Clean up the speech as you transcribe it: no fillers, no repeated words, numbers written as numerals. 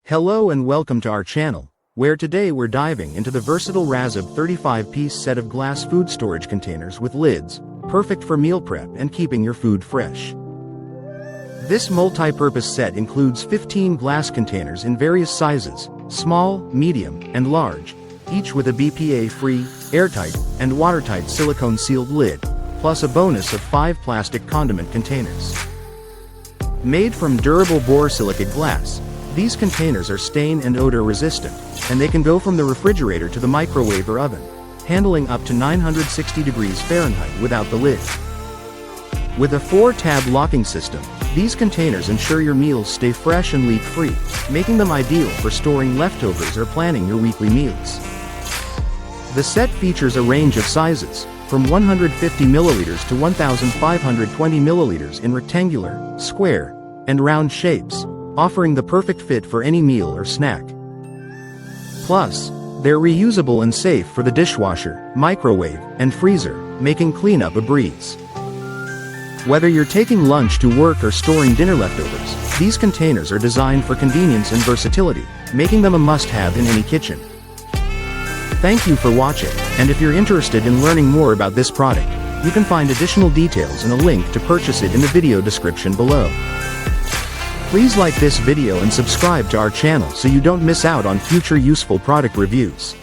Hello and welcome to our channel, where today we're diving into the versatile Razab 35-piece set of glass food storage containers with lids, perfect for meal prep and keeping your food fresh. This multi-purpose set includes 15 glass containers in various sizes, small, medium, and large, each with a BPA-free, airtight, and watertight silicone-sealed lid, plus a bonus of 5 plastic condiment containers. Made from durable borosilicate glass, these containers are stain and odor resistant, and they can go from the refrigerator to the microwave or oven, handling up to 960 degrees Fahrenheit without the lid. With a 4-tab locking system, these containers ensure your meals stay fresh and leak-free, making them ideal for storing leftovers or planning your weekly meals. The set features a range of sizes, from 150 milliliters to 1,520 milliliters in rectangular, square, and round shapes, offering the perfect fit for any meal or snack. Plus, they're reusable and safe for the dishwasher, microwave, and freezer, making cleanup a breeze. Whether you're taking lunch to work or storing dinner leftovers, these containers are designed for convenience and versatility, making them a must-have in any kitchen. Thank you for watching, and if you're interested in learning more about this product, you can find additional details and a link to purchase it in the video description below. Please like this video and subscribe to our channel so you don't miss out on future useful product reviews.